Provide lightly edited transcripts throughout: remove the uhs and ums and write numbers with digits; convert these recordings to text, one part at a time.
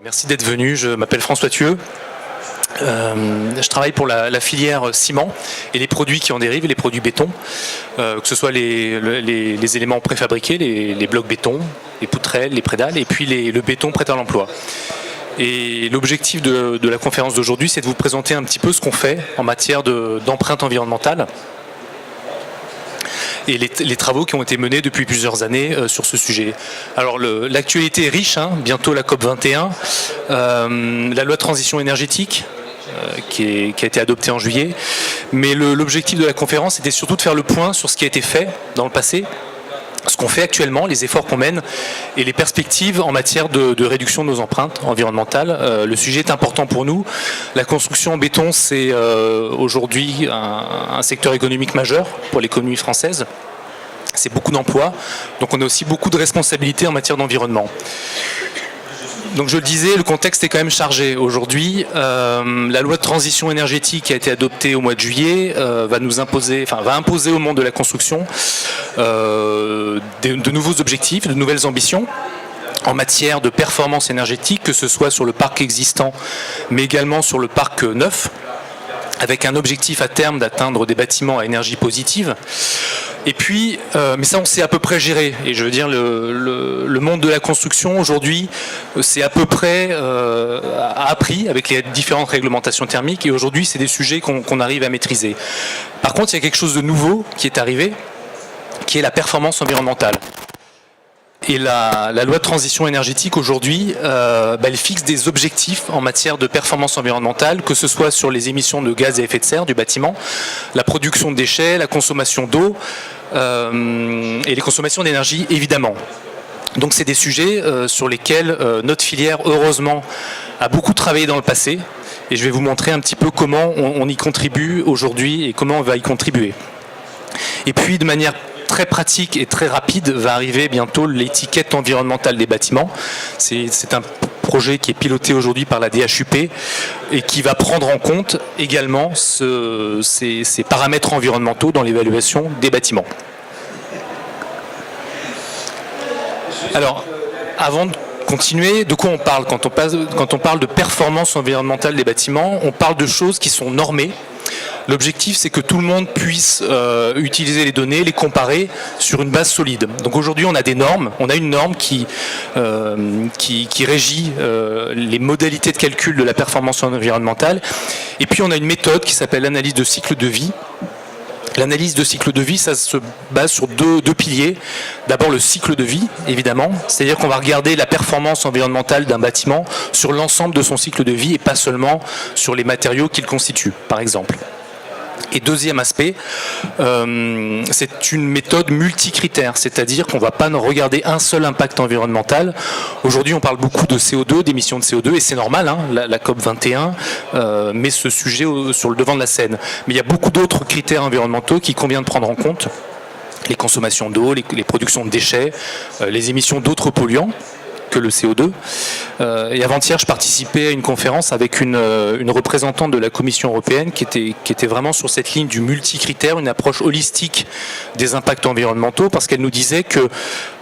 Merci d'être venu, je m'appelle François Thueux. Je travaille pour la filière ciment et les produits qui en dérivent, les produits béton, que ce soit les éléments préfabriqués, les blocs béton, les poutrelles, les prédales, et puis le béton prêt à l'emploi. Et l'objectif de la conférence d'aujourd'hui, c'est de vous présenter un petit peu ce qu'on fait en matière d'empreinte environnementale et les travaux qui ont été menés depuis plusieurs années sur ce sujet. Alors l'actualité est riche, bientôt la COP21, la loi de transition énergétique qui a été adoptée en juillet, mais l'objectif de la conférence était surtout de faire le point sur ce qui a été fait dans le passé, ce qu'on fait actuellement, les efforts qu'on mène et les perspectives en matière de réduction de nos empreintes environnementales. Le sujet est important pour nous. La construction en béton, c'est aujourd'hui un secteur économique majeur pour l'économie française. C'est beaucoup d'emplois, donc on a aussi beaucoup de responsabilités en matière d'environnement. Donc je le disais, le contexte est quand même chargé. Aujourd'hui, la loi de transition énergétique qui a été adoptée au mois de juillet va imposer au monde de la construction de nouveaux objectifs, de nouvelles ambitions en matière de performance énergétique, que ce soit sur le parc existant, mais également sur le parc neuf, avec un objectif à terme d'atteindre des bâtiments à énergie positive. Et puis, mais ça on sait à peu près gérer. Et je veux dire, le monde de la construction aujourd'hui, c'est à peu près a appris avec les différentes réglementations thermiques. Et aujourd'hui, c'est des sujets qu'on arrive à maîtriser. Par contre, il y a quelque chose de nouveau qui est arrivé, qui est la performance environnementale. Et la loi de transition énergétique aujourd'hui, elle fixe des objectifs en matière de performance environnementale, que ce soit sur les émissions de gaz à effet de serre du bâtiment, la production de déchets, la consommation d'eau et les consommations d'énergie évidemment. Donc c'est des sujets sur lesquels notre filière, heureusement, a beaucoup travaillé dans le passé. Et je vais vous montrer un petit peu comment on y contribue aujourd'hui et comment on va y contribuer. Et puis de manière très pratique et très rapide va arriver bientôt l'étiquette environnementale des bâtiments. C'est un projet qui est piloté aujourd'hui par la DHUP et qui va prendre en compte également ces paramètres environnementaux dans l'évaluation des bâtiments. Alors, avant de continuer, de quoi on parle quand on parle de performance environnementale des bâtiments? On parle de choses qui sont normées. L'objectif, c'est que tout le monde puisse utiliser les données, les comparer sur une base solide. Donc aujourd'hui, on a des normes. On a une norme qui régit les modalités de calcul de la performance environnementale. Et puis, on a une méthode qui s'appelle l'analyse de cycle de vie. L'analyse de cycle de vie, ça se base sur deux piliers. D'abord, le cycle de vie, évidemment. C'est-à-dire qu'on va regarder la performance environnementale d'un bâtiment sur l'ensemble de son cycle de vie et pas seulement sur les matériaux qu'il constitue, par exemple. Et deuxième aspect, c'est une méthode multicritère, c'est-à-dire qu'on ne va pas regarder un seul impact environnemental. Aujourd'hui, on parle beaucoup de CO2, d'émissions de CO2, et c'est normal, la COP21 met ce sujet sur le devant de la scène. Mais il y a beaucoup d'autres critères environnementaux qu'il convient de prendre en compte. Les consommations d'eau, les productions de déchets, les émissions d'autres polluants que le CO2. Et avant-hier, je participais à une conférence avec une représentante de la Commission européenne qui était vraiment sur cette ligne du multicritère, une approche holistique des impacts environnementaux, parce qu'elle nous disait que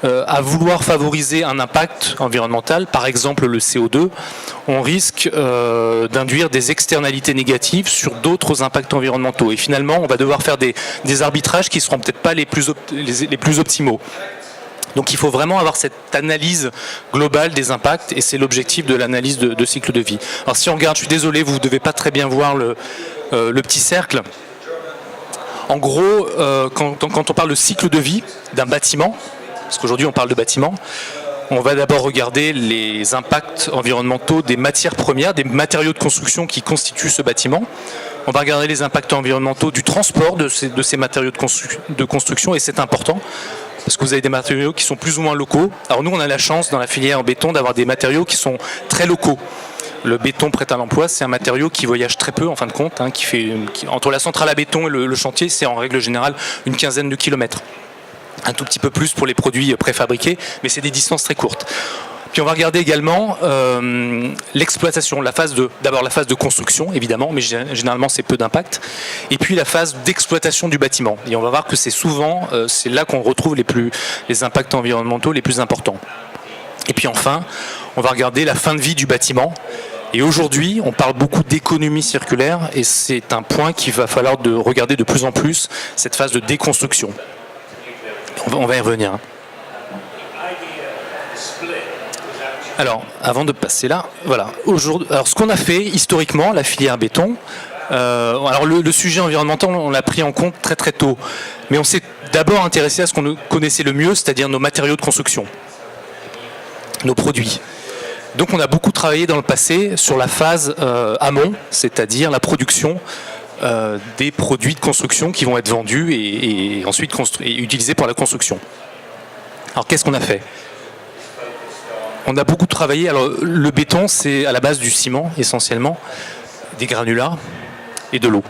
à vouloir favoriser un impact environnemental, par exemple le CO2, on risque d'induire des externalités négatives sur d'autres impacts environnementaux. Et finalement, on va devoir faire des arbitrages qui ne seront peut-être pas les plus optimaux. Donc il faut vraiment avoir cette analyse globale des impacts et c'est l'objectif de l'analyse de cycle de vie. Alors si on regarde, je suis désolé, vous ne devez pas très bien voir le petit cercle. En gros, quand on parle de cycle de vie d'un bâtiment, parce qu'aujourd'hui on parle de bâtiment, on va d'abord regarder les impacts environnementaux des matières premières, des matériaux de construction qui constituent ce bâtiment. On va regarder les impacts environnementaux du transport de ces matériaux de construction et c'est important. Parce que vous avez des matériaux qui sont plus ou moins locaux. Alors nous, on a la chance dans la filière en béton d'avoir des matériaux qui sont très locaux. Le béton prêt à l'emploi, c'est un matériau qui voyage très peu en fin de compte, entre la centrale à béton et le chantier, c'est en règle générale une quinzaine de kilomètres. Un tout petit peu plus pour les produits préfabriqués, mais c'est des distances très courtes. Puis on va regarder également l'exploitation, d'abord la phase de construction évidemment, mais généralement c'est peu d'impact, et puis la phase d'exploitation du bâtiment. Et on va voir que c'est souvent, c'est là qu'on retrouve les impacts environnementaux les plus importants. Et puis enfin, on va regarder la fin de vie du bâtiment. Et aujourd'hui, on parle beaucoup d'économie circulaire et c'est un point qu'il va falloir regarder de plus en plus, cette phase de déconstruction. On va y revenir. Alors, avant de passer là, voilà. Alors, ce qu'on a fait historiquement, la filière béton, alors le sujet environnemental, on l'a pris en compte très très tôt. Mais on s'est d'abord intéressé à ce qu'on connaissait le mieux, c'est-à-dire nos matériaux de construction, nos produits. Donc on a beaucoup travaillé dans le passé sur la phase amont, c'est-à-dire la production des produits de construction qui vont être vendus et ensuite utilisés pour la construction. Alors qu'est-ce qu'on a fait ? On a beaucoup travaillé, alors le béton c'est à la base du ciment essentiellement, des granulats et de l'eau.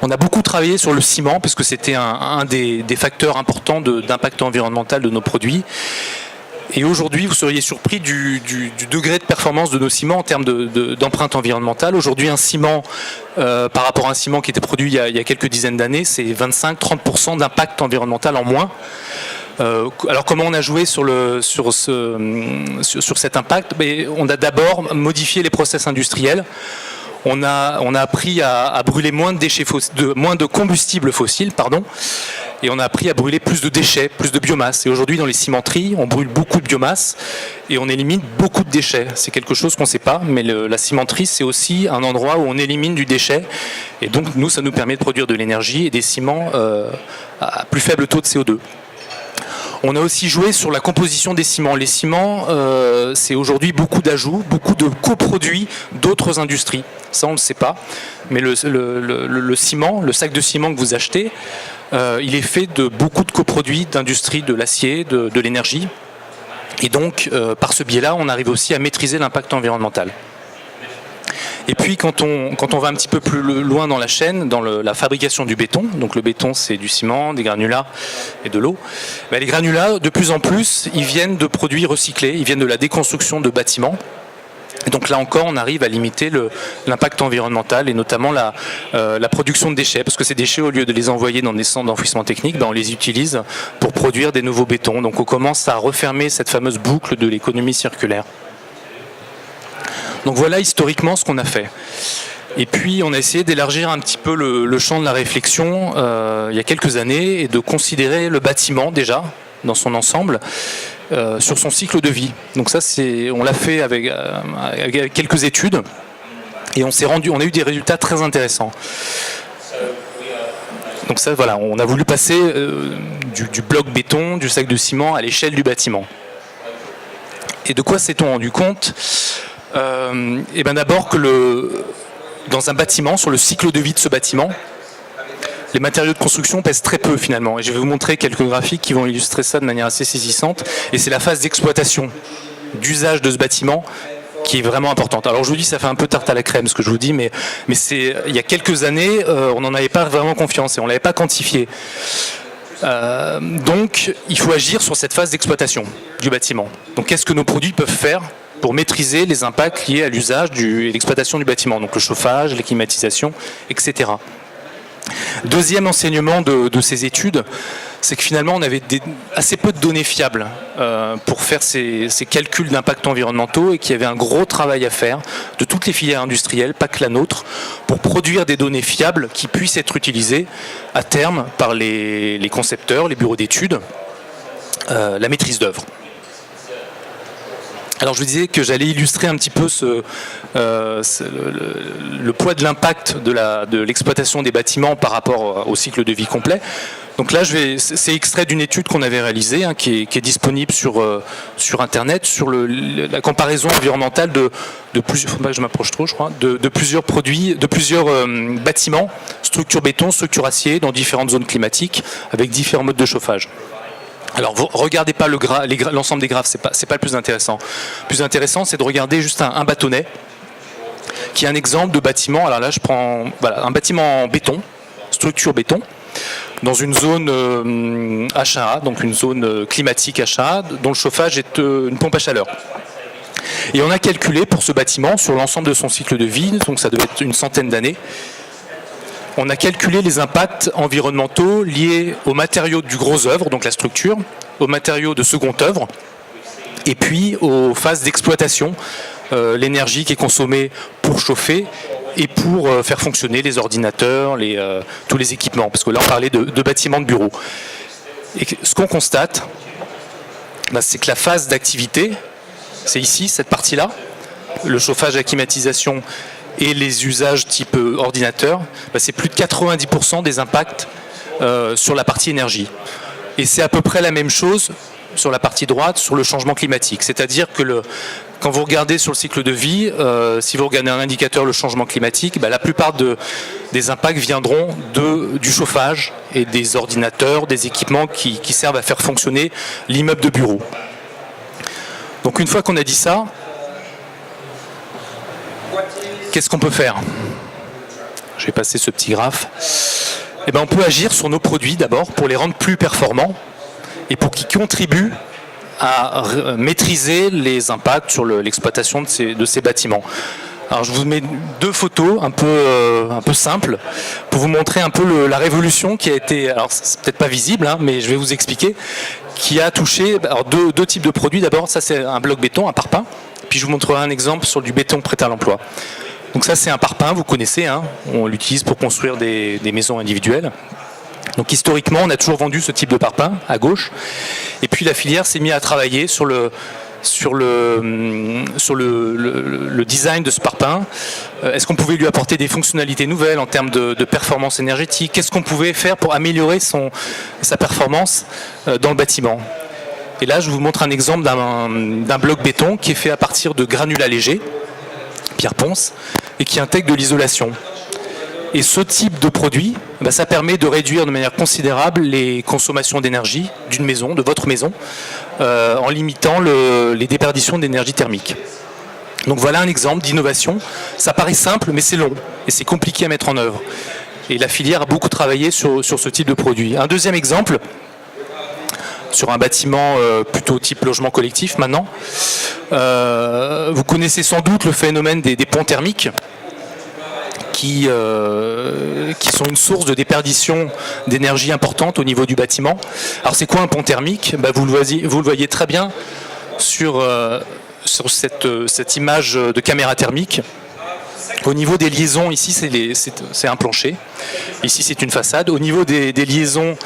On a beaucoup travaillé sur le ciment parce que c'était un des facteurs importants d'impact environnemental de nos produits. Et aujourd'hui, vous seriez surpris du degré de performance de nos ciments en termes d'empreinte environnementale. Aujourd'hui, un ciment, par rapport à un ciment qui était produit il y a quelques dizaines d'années, c'est 25-30% d'impact environnemental en moins. Alors comment on a joué sur cet impact ? On a d'abord modifié les process industriels. On a appris à brûler moins de déchets moins de combustibles fossiles, et on a appris à brûler plus de déchets, plus de biomasse. Et aujourd'hui, dans les cimenteries, on brûle beaucoup de biomasse et on élimine beaucoup de déchets. C'est quelque chose qu'on ne sait pas, mais la cimenterie, c'est aussi un endroit où on élimine du déchet. Et donc, nous, ça nous permet de produire de l'énergie et des ciments à plus faible taux de CO2. On a aussi joué sur la composition des ciments. Les ciments, c'est aujourd'hui beaucoup d'ajouts, beaucoup de coproduits d'autres industries. Ça, on ne le sait pas. Mais le ciment, le sac de ciment que vous achetez, il est fait de beaucoup de coproduits d'industrie, de l'acier, de l'énergie. Et donc, par ce biais-là, on arrive aussi à maîtriser l'impact environnemental. Et puis quand on va un petit peu plus loin dans la chaîne, dans la fabrication du béton, donc le béton c'est du ciment, des granulats et de l'eau, les granulats de plus en plus ils viennent de produits recyclés, ils viennent de la déconstruction de bâtiments. Et donc là encore on arrive à limiter l'impact environnemental et notamment la production de déchets, parce que ces déchets au lieu de les envoyer dans des centres d'enfouissement technique, on les utilise pour produire des nouveaux bétons. Donc on commence à refermer cette fameuse boucle de l'économie circulaire. Donc voilà historiquement ce qu'on a fait. Et puis on a essayé d'élargir un petit peu le champ de la réflexion il y a quelques années et de considérer le bâtiment déjà dans son ensemble sur son cycle de vie. Donc ça on l'a fait avec quelques études et on a eu des résultats très intéressants. Donc ça voilà, on a voulu passer du bloc béton, du sac de ciment à l'échelle du bâtiment. Et de quoi s'est-on rendu compte ? D'abord que dans un bâtiment, sur le cycle de vie de ce bâtiment, les matériaux de construction pèsent très peu finalement. Et je vais vous montrer quelques graphiques qui vont illustrer ça de manière assez saisissante. Et c'est la phase d'exploitation, d'usage de ce bâtiment qui est vraiment importante. Alors je vous dis, ça fait un peu tarte à la crème ce que je vous dis, mais il y a quelques années, on n'en avait pas vraiment confiance et on ne l'avait pas quantifié. Donc il faut agir sur cette phase d'exploitation du bâtiment. Donc qu'est-ce que nos produits peuvent faire pour maîtriser les impacts liés à l'usage et l'exploitation du bâtiment, donc le chauffage, les climatisations, etc. Deuxième enseignement de ces études, c'est que finalement on avait assez peu de données fiables pour faire ces calculs d'impact environnementaux et qu'il y avait un gros travail à faire de toutes les filières industrielles, pas que la nôtre, pour produire des données fiables qui puissent être utilisées à terme par les concepteurs, les bureaux d'études, la maîtrise d'œuvre. Alors je vous disais que j'allais illustrer un petit peu le poids de l'impact de l'exploitation des bâtiments par rapport au cycle de vie complet. Donc là, c'est extrait d'une étude qu'on avait réalisée, qui est disponible sur Internet, sur la comparaison environnementale de plusieurs, faut pas que je m'approche trop, je crois, de plusieurs produits, de plusieurs bâtiments, structure béton, structure acier, dans différentes zones climatiques, avec différents modes de chauffage. Alors, vous regardez pas l'ensemble des graphes, c'est pas le plus intéressant. Le plus intéressant, c'est de regarder juste un bâtonnet, qui est un exemple de bâtiment. Alors là, je prends un bâtiment en béton, structure béton, dans une zone HA, donc une zone climatique HA, dont le chauffage est une pompe à chaleur. Et on a calculé pour ce bâtiment, sur l'ensemble de son cycle de vie, donc ça devait être une centaine d'années, on a calculé les impacts environnementaux liés aux matériaux du gros œuvre, donc la structure, aux matériaux de second œuvre, Et puis aux phases d'exploitation, l'énergie qui est consommée pour chauffer et pour faire fonctionner les ordinateurs, tous les équipements, parce que là on parlait de bâtiments de bureaux. Et ce qu'on constate, c'est que la phase d'activité, c'est ici, cette partie-là, le chauffage, la climatisation et les usages type ordinateur, c'est plus de 90% des impacts sur la partie énergie. Et c'est à peu près la même chose sur la partie droite, sur le changement climatique. C'est-à-dire que quand vous regardez sur le cycle de vie, si vous regardez un indicateur, le changement climatique, la plupart des impacts viendront du chauffage et des ordinateurs, des équipements qui servent à faire fonctionner l'immeuble de bureau. Donc une fois qu'on a dit ça, qu'est-ce qu'on peut faire? Je vais passer ce petit graphe. On peut agir sur nos produits d'abord pour les rendre plus performants et pour qu'ils contribuent à maîtriser les impacts sur l'exploitation de ces bâtiments. Alors je vous mets deux photos un peu simples pour vous montrer un peu la révolution qui a été, alors c'est peut-être pas visible, mais je vais vous expliquer, qui a touché deux types de produits. D'abord, ça c'est un bloc béton, un parpaing, puis je vous montrerai un exemple sur du béton prêt à l'emploi. Donc ça c'est un parpaing, vous connaissez, on l'utilise pour construire des maisons individuelles. Donc historiquement, on a toujours vendu ce type de parpaing à gauche, et puis la filière s'est mise à travailler sur le design de ce parpaing. Est-ce qu'on pouvait lui apporter des fonctionnalités nouvelles en termes de performance énergétique? Qu'est-ce qu'on pouvait faire pour améliorer sa performance dans le bâtiment? Et là, je vous montre un exemple d'un bloc béton qui est fait à partir de granulats légers, pierre ponce, et qui intègre de l'isolation. Et ce type de produit, ça permet de réduire de manière considérable les consommations d'énergie d'une maison, de votre maison, en limitant les déperditions d'énergie thermique. Donc voilà un exemple d'innovation. Ça paraît simple, mais c'est long et c'est compliqué à mettre en œuvre. Et la filière a beaucoup travaillé sur ce type de produit. Un deuxième exemple, sur un bâtiment plutôt type logement collectif maintenant. Vous connaissez sans doute le phénomène des ponts thermiques, qui sont une source de déperdition d'énergie importante au niveau du bâtiment. Alors c'est quoi un pont thermique? Vous le voyez très bien sur cette image de caméra thermique. Au niveau des liaisons, ici c'est un plancher, ici c'est une façade. Au niveau des liaisons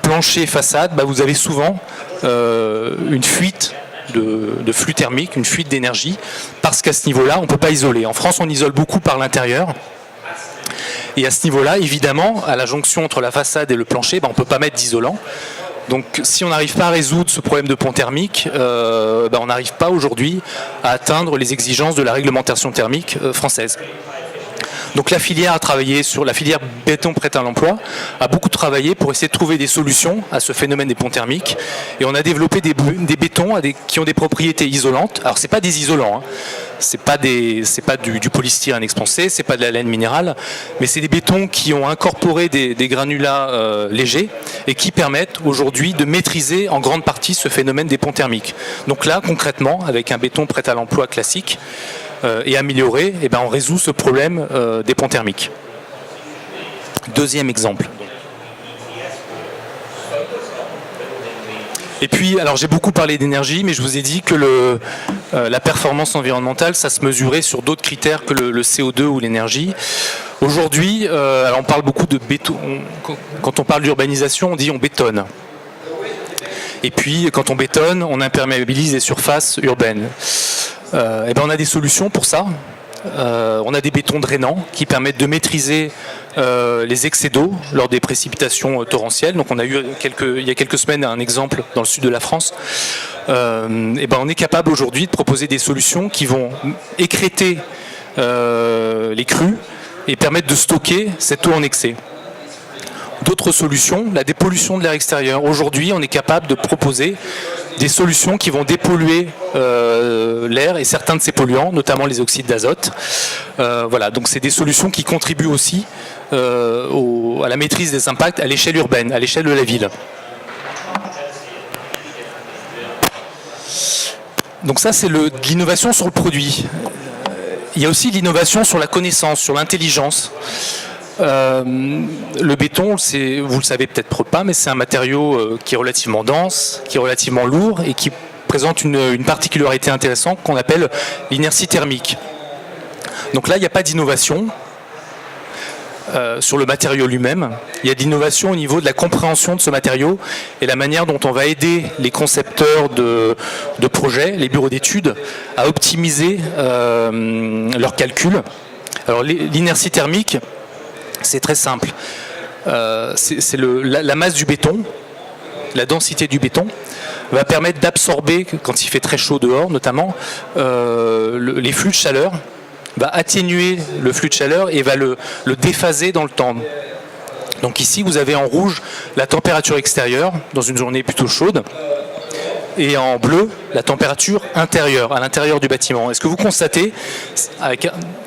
plancher-façade, vous avez souvent une fuite de flux thermique, une fuite d'énergie, parce qu'à ce niveau-là, on ne peut pas isoler. En France, on isole beaucoup par l'intérieur. Et à ce niveau-là, évidemment, à la jonction entre la façade et le plancher, on ne peut pas mettre d'isolant. Donc si on n'arrive pas à résoudre ce problème de pont thermique, on n'arrive pas aujourd'hui à atteindre les exigences de la réglementation thermique française. Donc la filière a travaillé sur la filière béton prêt à l'emploi, a beaucoup travaillé pour essayer de trouver des solutions à ce phénomène des ponts thermiques. Et on a développé des bétons qui ont des propriétés isolantes. Alors c'est pas des isolants, c'est pas du polystyrène expansé, c'est pas de la laine minérale, mais c'est des bétons qui ont incorporé des granulats légers et qui permettent aujourd'hui de maîtriser en grande partie ce phénomène des ponts thermiques. Donc là, concrètement, avec un béton prêt à l'emploi classique, et amélioré, on résout ce problème des ponts thermiques. Deuxième exemple. Et puis, alors j'ai beaucoup parlé d'énergie, mais je vous ai dit que la performance environnementale, ça se mesurait sur d'autres critères que le CO2 ou l'énergie. Aujourd'hui, alors on parle beaucoup de béton. Quand on parle d'urbanisation, on dit on bétonne. Et puis, quand on bétonne, on imperméabilise les surfaces urbaines. On a des solutions pour ça. On a des bétons drainants qui permettent de maîtriser les excès d'eau lors des précipitations torrentielles. Donc on a eu il y a quelques semaines un exemple dans le sud de la France. On est capable aujourd'hui de proposer des solutions qui vont écrêter les crues et permettre de stocker cette eau en excès. D'autres solutions, la dépollution de l'air extérieur. Aujourd'hui, on est capable de proposer des solutions qui vont dépolluer l'air et certains de ces polluants, notamment les oxydes d'azote. Donc c'est des solutions qui contribuent aussi à la maîtrise des impacts à l'échelle urbaine, à l'échelle de la ville. Donc ça, c'est de l'innovation sur le produit. Il y a aussi l'innovation sur la connaissance, sur l'intelligence. Le béton, vous le savez peut-être pas, mais c'est un matériau qui est relativement dense, qui est relativement lourd et qui présente une particularité intéressante qu'on appelle l'inertie thermique. Donc là, il n'y a pas d'innovation sur le matériau lui-même. Il y a de l'innovation au niveau de la compréhension de ce matériau et la manière dont on va aider les concepteurs de projets, les bureaux d'études, à optimiser leurs calculs. Alors l'inertie thermique, c'est très simple. C'est la masse du béton, la densité du béton, va permettre d'absorber, quand il fait très chaud dehors notamment, les flux de chaleur, va atténuer le flux de chaleur et va le déphaser dans le temps. Donc ici, vous avez en rouge la température extérieure dans une journée plutôt chaude et en bleu la température intérieure, à l'intérieur du bâtiment. Est-ce que vous constatez,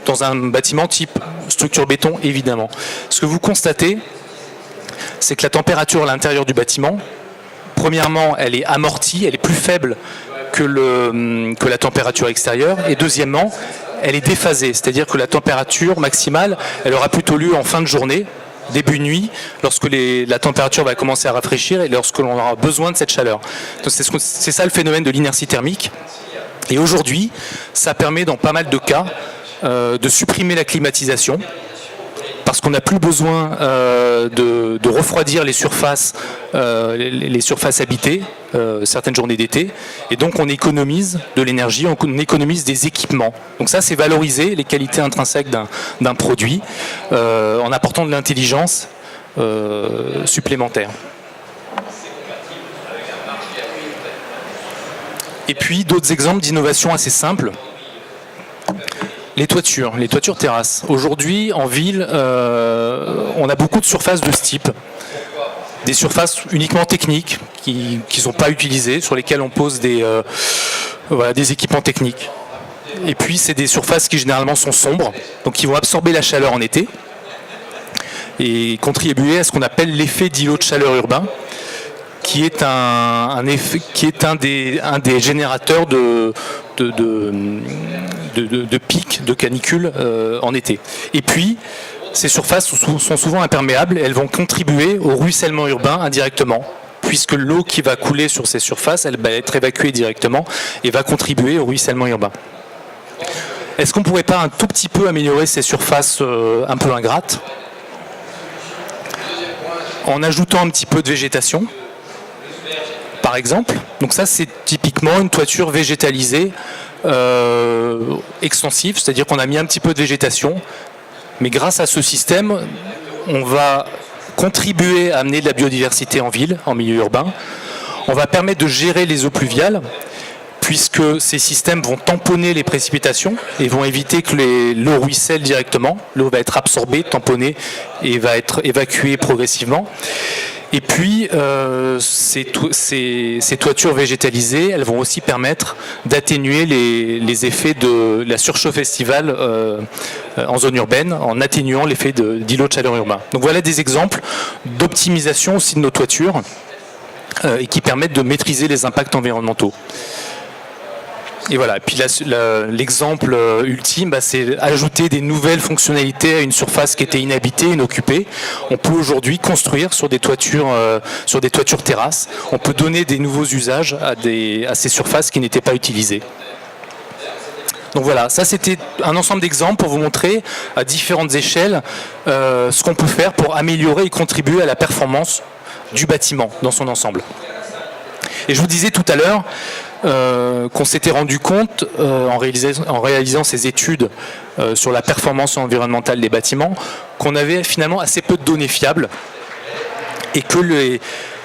dans un bâtiment type structure béton évidemment, ce que vous constatez, c'est que la température à l'intérieur du bâtiment, premièrement, elle est amortie, elle est plus faible que la température extérieure, et deuxièmement, elle est déphasée, c'est-à-dire que la température maximale, elle aura plutôt lieu en fin de journée, début nuit, lorsque la température va commencer à rafraîchir et lorsque l'on aura besoin de cette chaleur. Donc c'est ça le phénomène de l'inertie thermique. Et aujourd'hui, ça permet dans pas mal de cas de supprimer la climatisation, parce qu'on n'a plus besoin de refroidir les surfaces habitées, certaines journées d'été, et donc on économise de l'énergie, on économise des équipements. Donc ça, c'est valoriser les qualités intrinsèques d'un produit en apportant de l'intelligence supplémentaire. Et puis d'autres exemples d'innovation assez simples. Les toitures terrasses. Aujourd'hui, en ville, on a beaucoup de surfaces de ce type. Des surfaces uniquement techniques, qui ne sont pas utilisées, sur lesquelles on pose des équipements techniques. Et puis, c'est des surfaces qui généralement sont sombres, donc qui vont absorber la chaleur en été et contribuer à ce qu'on appelle l'effet d'îlot de chaleur urbain, qui est un des générateurs de pics de canicule en été. Et puis, ces surfaces sont souvent imperméables et elles vont contribuer au ruissellement urbain indirectement, puisque l'eau qui va couler sur ces surfaces, elle va être évacuée directement et va contribuer au ruissellement urbain. Est-ce qu'on ne pourrait pas un tout petit peu améliorer ces surfaces un peu ingrates en ajoutant un petit peu de végétation, par exemple? Donc ça, c'est typiquement une toiture végétalisée extensive, c'est-à-dire qu'on a mis un petit peu de végétation, mais grâce à ce système, on va contribuer à amener de la biodiversité en ville, en milieu urbain. On va permettre de gérer les eaux pluviales, puisque ces systèmes vont tamponner les précipitations et vont éviter que l'eau ruisselle directement. L'eau va être absorbée, tamponnée et va être évacuée progressivement. Et puis, ces toitures végétalisées, elles vont aussi permettre d'atténuer les effets de la surchauffe estivale en zone urbaine, en atténuant l'effet d'îlot de chaleur urbain. Donc voilà des exemples d'optimisation aussi de nos toitures et qui permettent de maîtriser les impacts environnementaux. Et voilà. Et puis l'exemple ultime, c'est ajouter des nouvelles fonctionnalités à une surface qui était inhabitée, inoccupée. On peut aujourd'hui construire sur des toitures terrasses. On peut donner des nouveaux usages à ces surfaces qui n'étaient pas utilisées. Donc voilà, ça c'était un ensemble d'exemples pour vous montrer à différentes échelles ce qu'on peut faire pour améliorer et contribuer à la performance du bâtiment dans son ensemble. Et je vous disais tout à l'heure qu'on s'était rendu compte en réalisant ces études sur la performance environnementale des bâtiments qu'on avait finalement assez peu de données fiables et que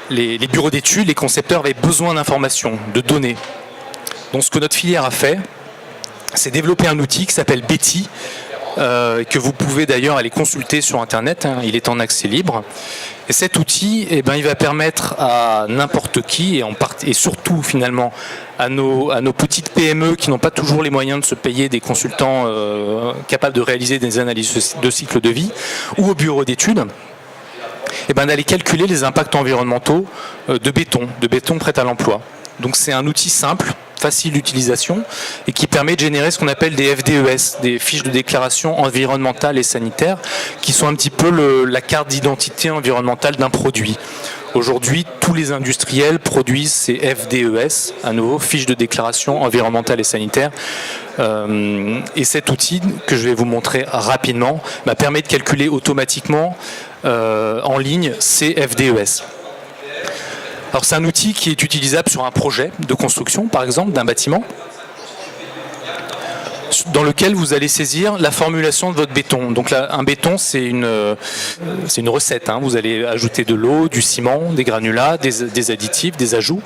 les bureaux d'études, les concepteurs avaient besoin d'informations, de données. Donc ce que notre filière a fait, c'est développer un outil qui s'appelle Betty, que vous pouvez d'ailleurs aller consulter sur Internet, il est en accès libre. Et cet outil, il va permettre à n'importe qui, et surtout finalement à nos petites PME qui n'ont pas toujours les moyens de se payer des consultants capables de réaliser des analyses de cycle de vie, ou au bureau d'études, d'aller calculer les impacts environnementaux de béton prêt à l'emploi. Donc c'est un outil simple, facile d'utilisation et qui permet de générer ce qu'on appelle des FDES, des fiches de déclaration environnementale et sanitaire, qui sont un petit peu la carte d'identité environnementale d'un produit. Aujourd'hui, tous les industriels produisent ces FDES, à nouveau, fiches de déclaration environnementale et sanitaire. Et cet outil, que je vais vous montrer rapidement, permet de calculer automatiquement en ligne ces FDES. Alors c'est un outil qui est utilisable sur un projet de construction, par exemple, d'un bâtiment, dans lequel vous allez saisir la formulation de votre béton. Donc là, un béton, c'est une recette. Vous allez ajouter de l'eau, du ciment, des granulats, des additifs, des ajouts.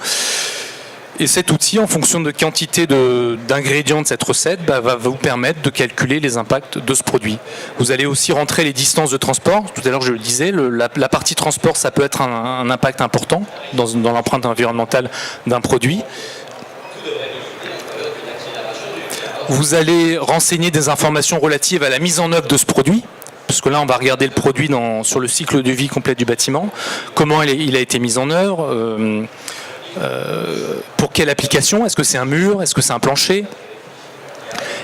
Et cet outil, en fonction de quantité d'ingrédients de cette recette, va vous permettre de calculer les impacts de ce produit. Vous allez aussi rentrer les distances de transport. Tout à l'heure, je le disais, la partie transport, ça peut être un impact important dans l'empreinte environnementale d'un produit. Vous allez renseigner des informations relatives à la mise en œuvre de ce produit, parce que là, on va regarder le produit sur le cycle de vie complet du bâtiment, comment il a été mis en œuvre, pour quelle application, est-ce que c'est un mur, est-ce que c'est un plancher,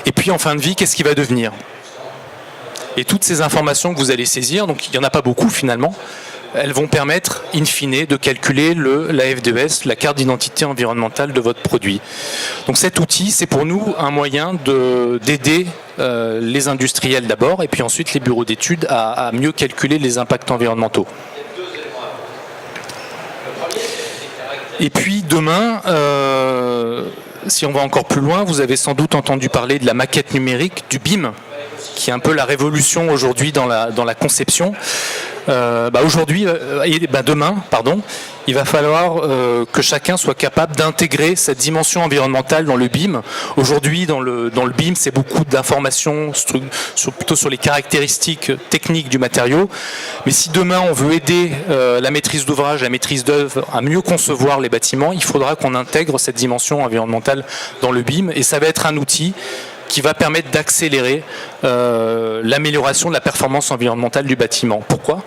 et puis en fin de vie, qu'est-ce qu'il va devenir. Et toutes ces informations que vous allez saisir, donc il n'y en a pas beaucoup finalement, elles vont permettre, in fine, de calculer la FDES, la carte d'identité environnementale de votre produit. Donc cet outil, c'est pour nous un moyen d'aider les industriels d'abord, et puis ensuite les bureaux d'études à mieux calculer les impacts environnementaux. Et puis demain, si on va encore plus loin, vous avez sans doute entendu parler de la maquette numérique, du BIM, qui est un peu la révolution aujourd'hui dans la conception. Demain, il va falloir que chacun soit capable d'intégrer cette dimension environnementale dans le BIM. Aujourd'hui, dans le BIM, c'est beaucoup d'informations plutôt sur les caractéristiques techniques du matériau. Mais si demain, on veut aider la maîtrise d'ouvrage, la maîtrise d'œuvre à mieux concevoir les bâtiments, il faudra qu'on intègre cette dimension environnementale dans le BIM. Et ça va être un outil qui va permettre d'accélérer l'amélioration de la performance environnementale du bâtiment. Pourquoi ?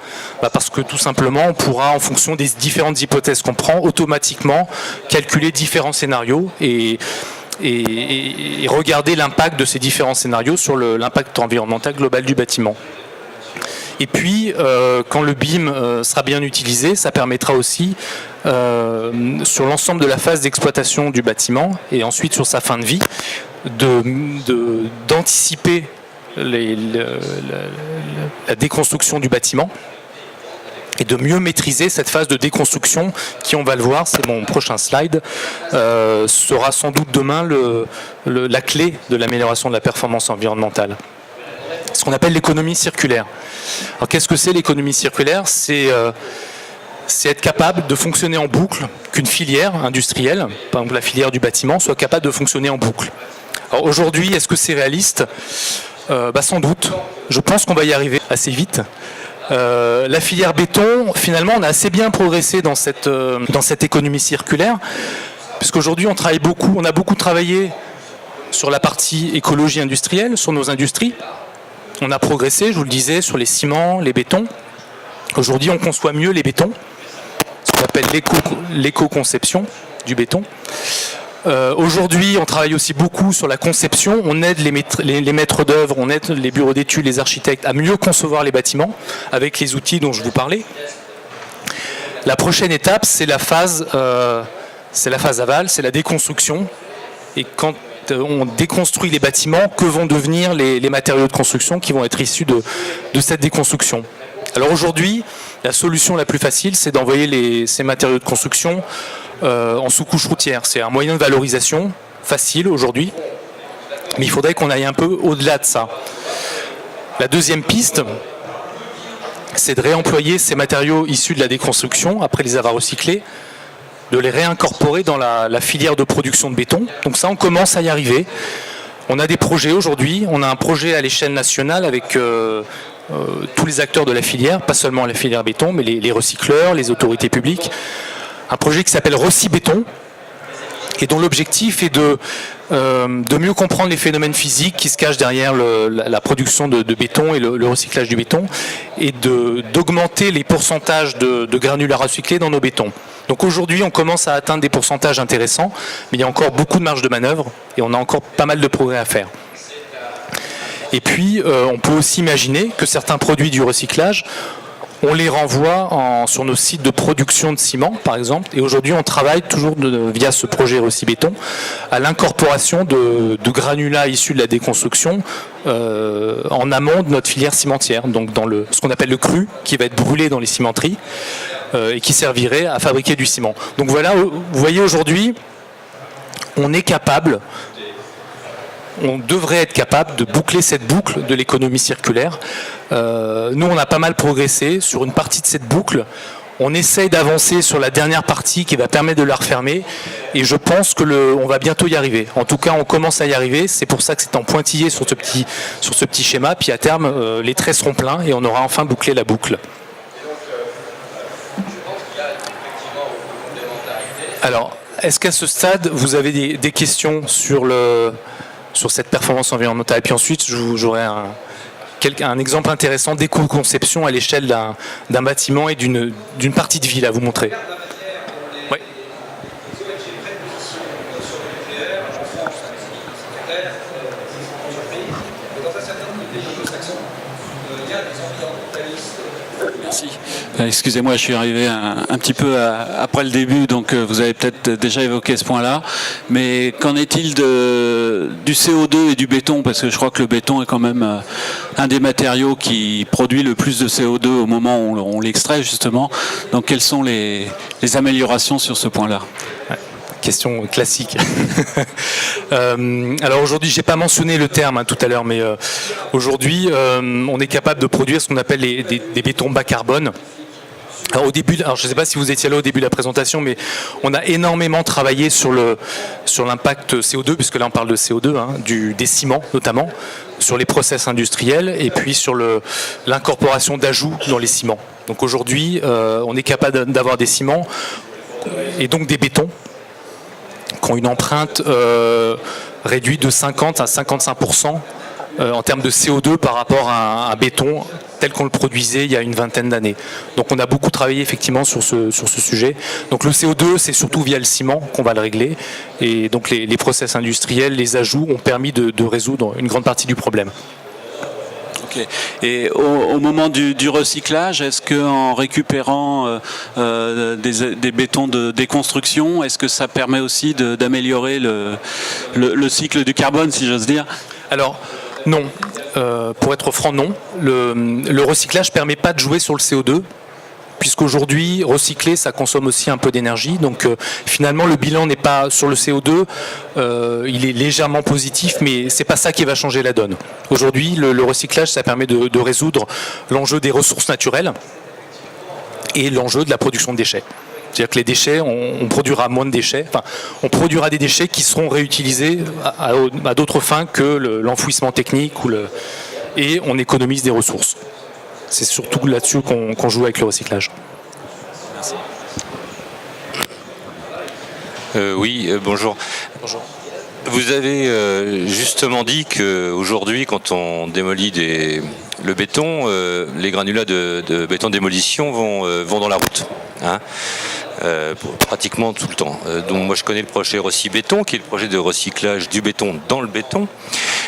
Parce que tout simplement, on pourra, en fonction des différentes hypothèses qu'on prend, automatiquement calculer différents scénarios et regarder l'impact de ces différents scénarios sur l'impact environnemental global du bâtiment. Et puis, quand le BIM sera bien utilisé, ça permettra aussi, sur l'ensemble de la phase d'exploitation du bâtiment et ensuite sur sa fin de vie, d'anticiper la déconstruction du bâtiment et de mieux maîtriser cette phase de déconstruction qui, on va le voir, c'est mon prochain slide, sera sans doute demain la clé de l'amélioration de la performance environnementale. Ce qu'on appelle l'économie circulaire. Alors qu'est-ce que c'est l'économie circulaire ? C'est être capable de fonctionner en boucle, qu'une filière industrielle, par exemple la filière du bâtiment, soit capable de fonctionner en boucle. Alors aujourd'hui, est-ce que c'est réaliste ? Sans doute. Je pense qu'on va y arriver assez vite. La filière béton, finalement, on a assez bien progressé dans cette économie circulaire, puisqu'aujourd'hui, on a beaucoup travaillé sur la partie écologie industrielle, sur nos industries. On a progressé, je vous le disais, sur les ciments, les bétons. Aujourd'hui, on conçoit mieux les bétons, ce qu'on appelle l'éco-conception du béton. Aujourd'hui, on travaille aussi beaucoup sur la conception. On aide les maîtres d'œuvre, on aide les bureaux d'études, les architectes à mieux concevoir les bâtiments avec les outils dont je vous parlais. La prochaine étape, c'est la phase aval, c'est la déconstruction. Et quand on déconstruit les bâtiments, que vont devenir les matériaux de construction qui vont être issus de cette déconstruction ? Alors aujourd'hui, la solution la plus facile, c'est d'envoyer ces matériaux de construction en sous-couche routière. C'est un moyen de valorisation facile aujourd'hui, mais il faudrait qu'on aille un peu au-delà de ça. La deuxième piste, c'est de réemployer ces matériaux issus de la déconstruction, après les avoir recyclés, de les réincorporer dans la filière de production de béton. Donc ça, on commence à y arriver. On a des projets aujourd'hui, on a un projet à l'échelle nationale avec tous les acteurs de la filière, pas seulement la filière béton, mais les recycleurs, les autorités publiques. Un projet qui s'appelle Recibéton, et dont l'objectif est de mieux comprendre les phénomènes physiques qui se cachent derrière la production de béton et le recyclage du béton, et d'augmenter les pourcentages de granulats recyclés dans nos bétons. Donc aujourd'hui, on commence à atteindre des pourcentages intéressants, mais il y a encore beaucoup de marge de manœuvre, et on a encore pas mal de progrès à faire. Et puis, on peut aussi imaginer que certains produits du recyclage on les renvoie sur nos sites de production de ciment, par exemple. Et aujourd'hui, on travaille toujours via ce projet Recibéton à l'incorporation de granulats issus de la déconstruction en amont de notre filière cimentière, donc dans ce qu'on appelle le cru, qui va être brûlé dans les cimenteries et qui servirait à fabriquer du ciment. Donc voilà, vous voyez aujourd'hui, on est capable, on devrait être capable de boucler cette boucle de l'économie circulaire. Nous, on a pas mal progressé sur une partie de cette boucle. On essaye d'avancer sur la dernière partie qui va permettre de la refermer. Et je pense que on va bientôt y arriver. En tout cas, on commence à y arriver. C'est pour ça que c'est en pointillé sur ce petit schéma. Puis à terme, les traits seront pleins et on aura enfin bouclé la boucle. Alors, est-ce qu'à ce stade, vous avez des questions sur cette performance environnementale? Et puis ensuite, j'aurai un exemple intéressant d'éco-conception à l'échelle d'un bâtiment et d'une partie de ville à vous montrer. Oui. Merci. Excusez-moi, je suis arrivé un petit peu après le début, donc vous avez peut-être déjà évoqué ce point-là. Mais qu'en est-il du CO2 et du béton? Parce que je crois que le béton est quand même un des matériaux qui produit le plus de CO2 au moment où on l'extrait, justement. Donc quelles sont les améliorations sur ce point-là? Question classique. Alors aujourd'hui, j'ai pas mentionné le terme tout à l'heure, mais aujourd'hui, on est capable de produire ce qu'on appelle des bétons bas carbone. Alors je ne sais pas si vous étiez là au début de la présentation, mais on a énormément travaillé sur l'impact CO2, puisque là on parle de CO2, des ciments notamment, sur les process industriels et puis sur l'incorporation d'ajouts dans les ciments. Donc aujourd'hui, on est capable d'avoir des ciments et donc des bétons qui ont une empreinte réduite de 50 à 55% en termes de CO2 par rapport à un béton tel qu'on le produisait il y a une vingtaine d'années. Donc on a beaucoup travaillé effectivement sur ce sujet. Donc le CO2, c'est surtout via le ciment qu'on va le régler. Et donc les process industriels, les ajouts ont permis de résoudre une grande partie du problème. Okay. Et au moment du recyclage, est-ce qu'en récupérant des bétons de déconstruction, est-ce que ça permet aussi d'améliorer le cycle du carbone, si j'ose dire? Alors, non. Pour être franc, non. Le recyclage ne permet pas de jouer sur le CO2, puisqu'aujourd'hui, recycler, ça consomme aussi un peu d'énergie. Donc finalement, le bilan n'est pas sur le CO2, il est légèrement positif, mais ce n'est pas ça qui va changer la donne. Aujourd'hui, le recyclage, ça permet de résoudre l'enjeu des ressources naturelles et l'enjeu de la production de déchets. C'est-à-dire que les déchets, on produira moins de déchets, enfin, on produira des déchets qui seront réutilisés à d'autres fins que l'enfouissement technique et on économise des ressources. C'est surtout là-dessus qu'on joue avec le recyclage. Merci. Oui, bonjour. Bonjour. Vous avez justement dit qu'aujourd'hui, quand on démolit le béton, les granulats de béton de démolition vont dans la route. Hein, pratiquement tout le temps. Donc moi je connais le projet Recibéton, qui est le projet de recyclage du béton dans le béton.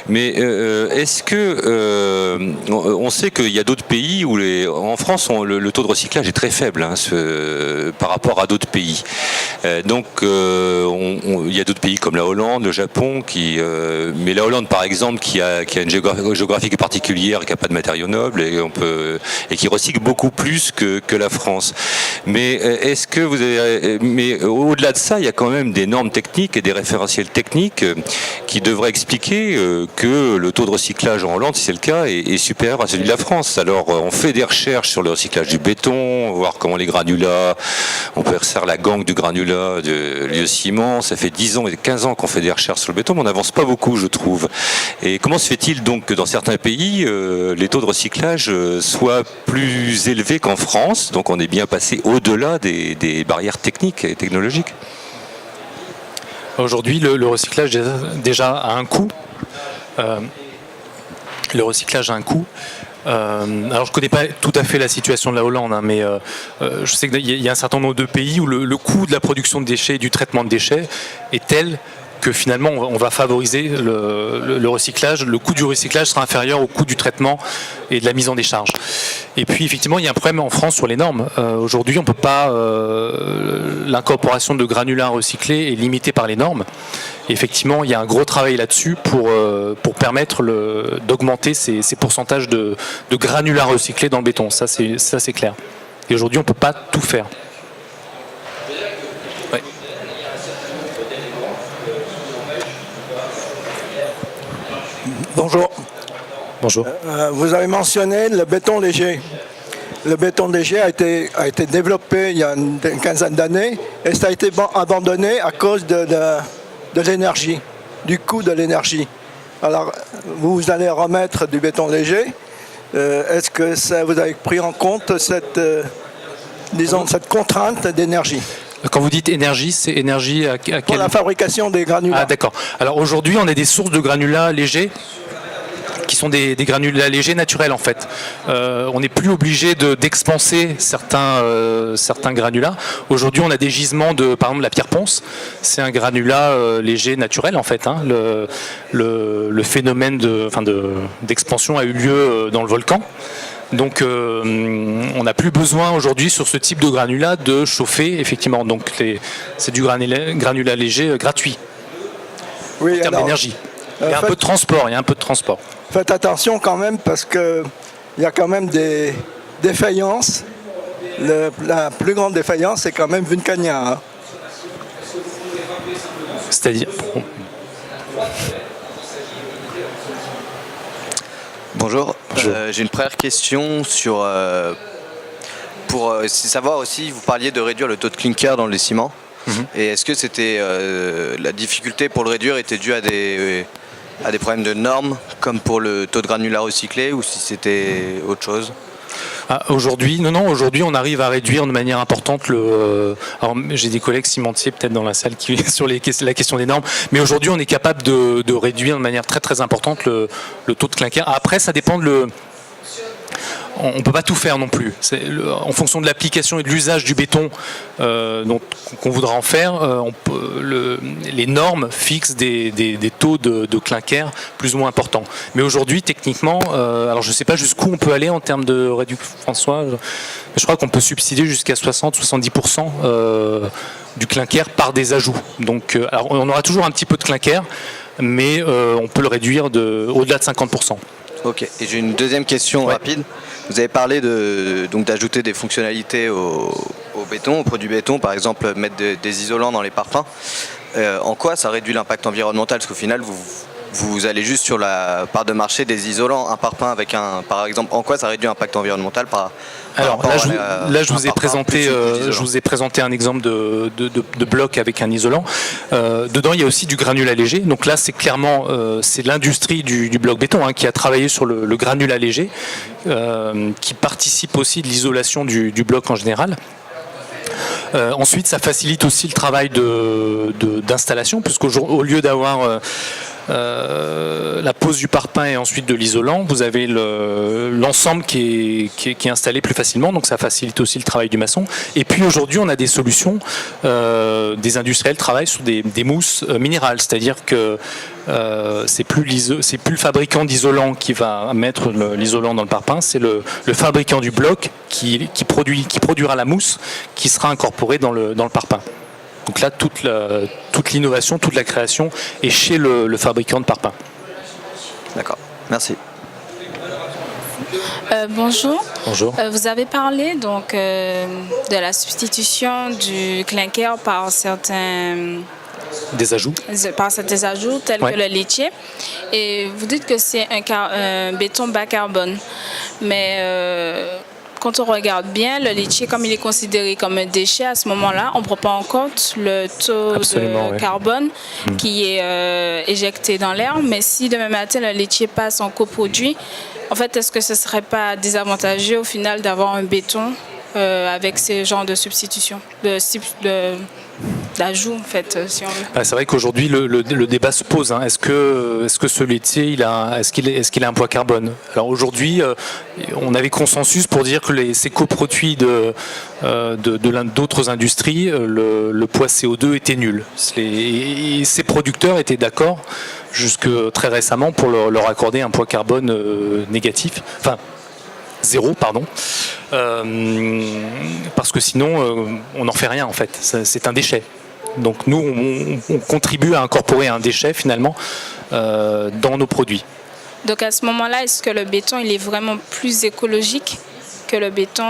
Mais est-ce que on sait qu'il y a d'autres pays où en France le taux de recyclage est très faible par rapport à d'autres pays. Donc il y a d'autres pays comme la Hollande, le Japon, mais la Hollande par exemple qui a une géographie particulière, qui n'a pas de matériaux nobles et qui recycle beaucoup plus que la France. Mais est-ce que mais au-delà de ça, il y a quand même des normes techniques et des référentiels techniques qui devraient expliquer que le taux de recyclage en Hollande, si c'est le cas, est supérieur à celui de la France. Alors on fait des recherches sur le recyclage du béton, voir comment les granulats, on peut faire la gangue du granulat de lieu ciment, ça fait 10 ans et 15 ans qu'on fait des recherches sur le béton, mais on n'avance pas beaucoup, je trouve. Et comment se fait-il donc que dans certains pays, les taux de recyclage soient plus élevés qu'en France? Donc on est bien passé au-delà des barrières techniques et technologiques. Aujourd'hui, le recyclage déjà a un coût. Le recyclage a un coût. Alors je ne connais pas tout à fait la situation de la Hollande, mais je sais qu'il y a un certain nombre de pays où le coût de la production de déchets et du traitement de déchets est tel que finalement on va favoriser le recyclage. Le coût du recyclage sera inférieur au coût du traitement et de la mise en décharge. Et puis effectivement, il y a un problème en France sur les normes. Aujourd'hui, on peut pas. L'incorporation de granulats recyclés est limitée par les normes. Et effectivement, il y a un gros travail là-dessus pour permettre d'augmenter ces pourcentages de granulats recyclés dans le béton. Ça, c'est clair. Et aujourd'hui, on ne peut pas tout faire. Ouais. Bonjour. Bonjour. Vous avez mentionné le béton léger. Le béton léger a été développé il y a une quinzaine d'années et ça a été abandonné à cause de l'énergie, du coût de l'énergie. Alors, vous allez remettre du béton léger. Est-ce que vous avez pris en compte cette contrainte d'énergie? Quand vous dites énergie, c'est énergie à quelle... Pour la fabrication des granulats. Ah d'accord. Alors aujourd'hui, on a des sources de granulats légers qui sont des granulats légers naturels en fait. On n'est plus obligé d'expanser certains granulats. Aujourd'hui, on a des gisements par exemple la pierre ponce. C'est un granulat léger naturel en fait. Hein. Le phénomène d'expansion a eu lieu dans le volcan. Donc on n'a plus besoin aujourd'hui sur ce type de granulat de chauffer effectivement. Donc c'est du granulat léger gratuit oui, en termes d'énergie. Il y a un peu de transport. Faites attention quand même parce qu'il y a quand même des défaillances. La plus grande défaillance, c'est quand même Vulcania. Hein. C'est-à-dire... Bonjour. J'ai une première question sur... pour savoir aussi, vous parliez de réduire le taux de clinker dans les ciments. Et est-ce que c'était la difficulté pour le réduire était due à des problèmes de normes, comme pour le taux de granulat recyclé, ou si c'était autre chose? Aujourd'hui, aujourd'hui on arrive à réduire de manière importante alors j'ai des collègues cimentiers peut-être dans la salle qui sur la question des normes, mais aujourd'hui on est capable de réduire de manière très très importante le taux de clinker. Après, ça dépend on ne peut pas tout faire non plus. En fonction de l'application et de l'usage du béton qu'on voudra en faire, les normes fixent des taux de clinker plus ou moins importants. Mais aujourd'hui, techniquement, alors je ne sais pas jusqu'où on peut aller en termes de réduction, François, mais je crois qu'on peut subsidier jusqu'à 60-70% du clinker par des ajouts. Donc, alors on aura toujours un petit peu de clinker, mais on peut le réduire au-delà de 50%. Ok, et j'ai une deuxième question rapide. Vous avez parlé d'ajouter des fonctionnalités au béton, au produit béton, par exemple mettre des isolants dans les parpaings. En quoi ça réduit l'impact environnemental? Parce qu'au final, vous allez juste sur la part de marché des isolants, un parpaing avec par exemple, en quoi ça réduit l'impact environnemental Alors là, je vous ai présenté un exemple de bloc avec un isolant. Dedans, il y a aussi du granulat léger. Donc là, c'est clairement c'est l'industrie du bloc béton qui a travaillé sur le granulat léger, qui participe aussi de l'isolation du bloc en général. Ensuite, ça facilite aussi le travail d'installation, puisqu'au lieu d'avoir la pose du parpaing et ensuite de l'isolant, vous avez l'ensemble qui est installé plus facilement, donc ça facilite aussi le travail du maçon. Et puis aujourd'hui, on a des solutions, des industriels travaillent sur des mousses minérales, c'est-à-dire que c'est plus le fabricant d'isolant qui va mettre l'isolant dans le parpaing, c'est le fabricant du bloc qui produira la mousse qui sera incorporée dans le parpaing. Donc là, toute l'innovation, toute la création est chez le fabricant de parpaing. D'accord, merci. Bonjour. Bonjour. Vous avez parlé donc de la substitution du clinker par certains ajouts tels que le lithier. Et vous dites que c'est un béton bas carbone. Mais quand on regarde bien, le lithier, comme il est considéré comme un déchet, à ce moment-là, on ne prend pas en compte le taux de carbone qui est éjecté dans l'air. Mais si demain matin, le lithier passe en coproduit, en fait, est-ce que ce ne serait pas désavantageux au final d'avoir un béton avec ces genres de substitution, d'ajout en fait, si on veut. C'est vrai qu'aujourd'hui le débat se pose. Est-ce que ce lithier est-ce qu'il a un poids carbone? Alors aujourd'hui, on avait consensus pour dire que ces coproduits d'autres industries, le poids CO2 était nul. Et ces producteurs étaient d'accord jusque très récemment pour leur accorder un poids carbone négatif. Enfin, zéro, pardon, parce que sinon on n'en fait rien en fait, c'est un déchet. Donc nous on contribue à incorporer un déchet finalement dans nos produits. Donc à ce moment-là, est-ce que le béton il est vraiment plus écologique que le béton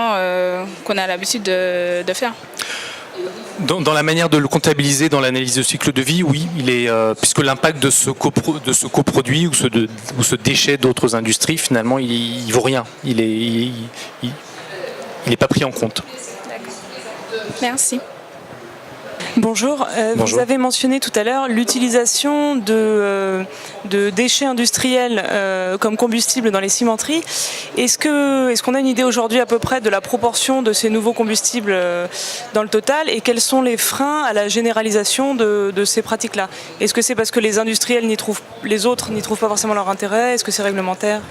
qu'on a l'habitude de faire? Dans la manière de le comptabiliser dans l'analyse de cycle de vie, oui, il est, puisque l'impact de ce coproduit ou ce déchet d'autres industries, finalement, il vaut rien. Il est pas pris en compte. Merci. Bonjour. Bonjour. Vous avez mentionné tout à l'heure l'utilisation de déchets industriels comme combustible dans les cimenteries. Est-ce qu'on a une idée aujourd'hui à peu près de la proportion de ces nouveaux combustibles dans le total et quels sont les freins à la généralisation de ces pratiques-là? Est-ce que c'est parce que les industriels les autres n'y trouvent pas forcément leur intérêt? Est-ce que c'est réglementaire?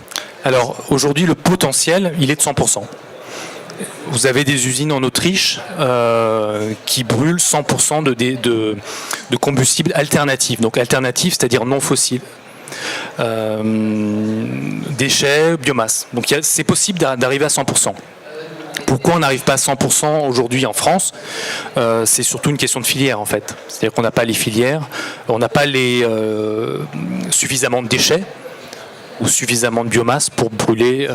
Alors aujourd'hui, le potentiel, il est de 100%. Vous avez des usines en Autriche qui brûlent 100% de combustibles alternatifs. Donc alternatifs, c'est-à-dire non fossiles. Déchets, biomasse. Donc c'est possible d'arriver à 100%. Pourquoi on n'arrive pas à 100% aujourd'hui en France? C'est surtout une question de filière en fait. C'est-à-dire qu'on n'a pas les filières, on n'a pas suffisamment de déchets ou suffisamment de biomasse pour brûler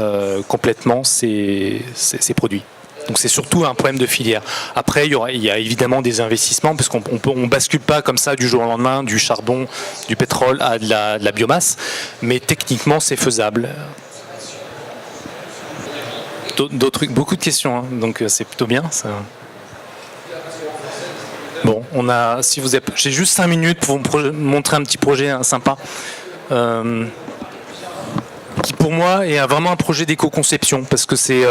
complètement ces produits. Donc c'est surtout un problème de filière. Après, il y a évidemment des investissements, parce qu'on ne bascule pas comme ça du jour au lendemain du charbon, du pétrole à de la biomasse, mais techniquement c'est faisable. D'autres trucs, beaucoup de questions, hein, donc c'est plutôt bien. Ça. Bon, j'ai juste 5 minutes pour vous montrer un petit projet sympa. Qui pour moi est vraiment un projet d'éco-conception, parce que c'est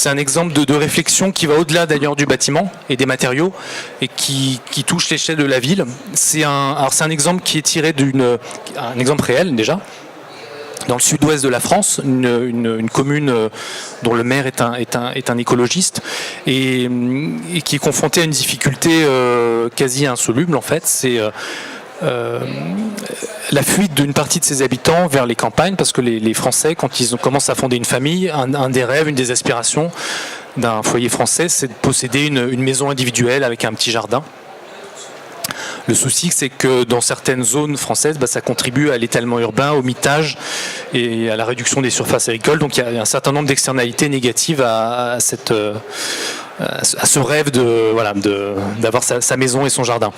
un exemple de réflexion qui va au-delà d'ailleurs du bâtiment et des matériaux et qui touche l'échelle de la ville. C'est un exemple qui est tiré un exemple réel déjà, dans le sud-ouest de la France, une commune dont le maire est un écologiste et qui est confronté à une difficulté quasi insoluble en fait. C'est la fuite d'une partie de ses habitants vers les campagnes, parce que les Français, quand ils commencent à fonder une famille, un des rêves, une des aspirations d'un foyer français, c'est de posséder une maison individuelle avec un petit jardin. Le souci, c'est que dans certaines zones françaises, ça contribue à l'étalement urbain, au mitage et à la réduction des surfaces agricoles. Donc il y a un certain nombre d'externalités négatives à ce rêve d'avoir sa maison et son jardin.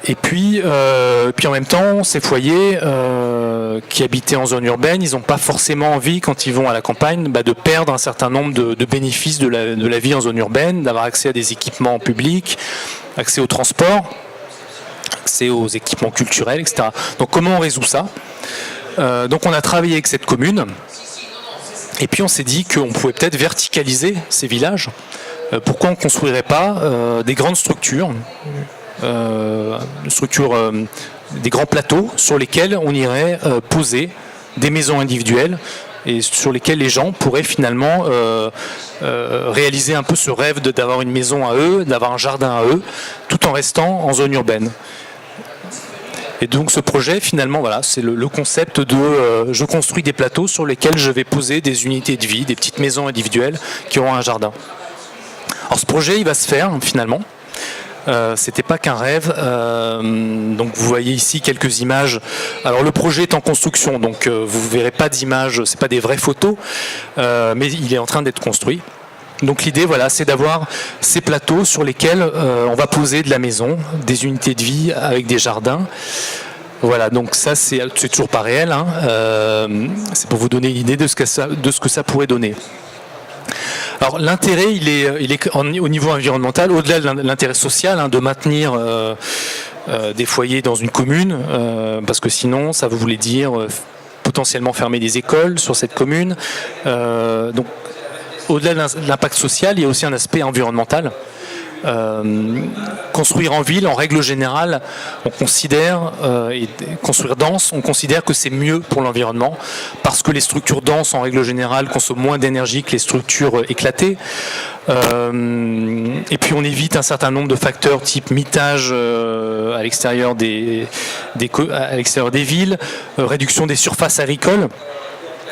Et puis en même temps, ces foyers qui habitaient en zone urbaine, ils n'ont pas forcément envie, quand ils vont à la campagne, de perdre un certain nombre de bénéfices de la vie en zone urbaine, d'avoir accès à des équipements publics, accès au transport, accès aux équipements culturels, etc. Donc comment on résout ça? Donc on a travaillé avec cette commune, et puis on s'est dit qu'on pouvait peut-être verticaliser ces villages. Pourquoi on ne construirait pas des grandes structures, des grands plateaux sur lesquels on irait poser des maisons individuelles et sur lesquels les gens pourraient finalement réaliser un peu ce rêve d'avoir une maison à eux, d'avoir un jardin à eux, tout en restant en zone urbaine. Et donc ce projet, finalement, voilà, c'est le concept de je construis des plateaux sur lesquels je vais poser des unités de vie, des petites maisons individuelles qui auront un jardin. Alors ce projet, il va se faire finalement. C'était pas qu'un rêve. Donc vous voyez ici quelques images. Alors le projet est en construction, donc vous verrez pas d'images, c'est pas des vraies photos, mais il est en train d'être construit. Donc l'idée, voilà, c'est d'avoir ces plateaux sur lesquels on va poser de la maison, des unités de vie avec des jardins. Voilà, donc ça c'est toujours pas réel, hein. C'est pour vous donner une idée de ce que ça pourrait donner. Alors l'intérêt, il est au niveau environnemental, au-delà de l'intérêt social, de maintenir des foyers dans une commune, parce que sinon ça voulait dire potentiellement fermer des écoles sur cette commune. Donc au-delà de l'impact social, il y a aussi un aspect environnemental. Construire en ville, en règle générale, on considère, et construire dense, on considère que c'est mieux pour l'environnement, parce que les structures denses, en règle générale, consomment moins d'énergie que les structures éclatées. Et puis on évite un certain nombre de facteurs type mitage à l'extérieur des villes, réduction des surfaces agricoles.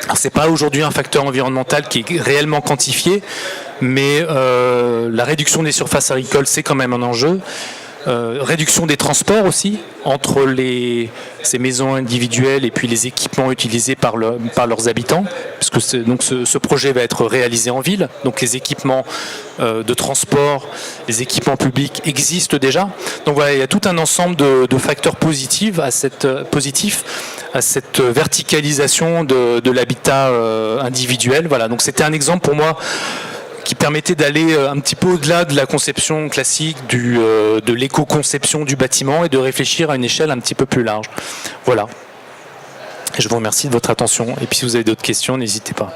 Alors, c'est pas aujourd'hui un facteur environnemental qui est réellement quantifié, mais la réduction des surfaces agricoles, c'est quand même un enjeu. Réduction des transports aussi, entre ces maisons individuelles et puis les équipements utilisés par leurs habitants, puisque ce projet va être réalisé en ville, donc les équipements de transport, les équipements publics existent déjà. Donc voilà, il y a tout un ensemble de facteurs positifs à cette verticalisation de l'habitat individuel. Voilà, donc c'était un exemple pour moi qui permettait d'aller un petit peu au-delà de la conception classique de l'éco-conception du bâtiment et de réfléchir à une échelle un petit peu plus large. Voilà. Je vous remercie de votre attention. Et puis si vous avez d'autres questions, n'hésitez pas.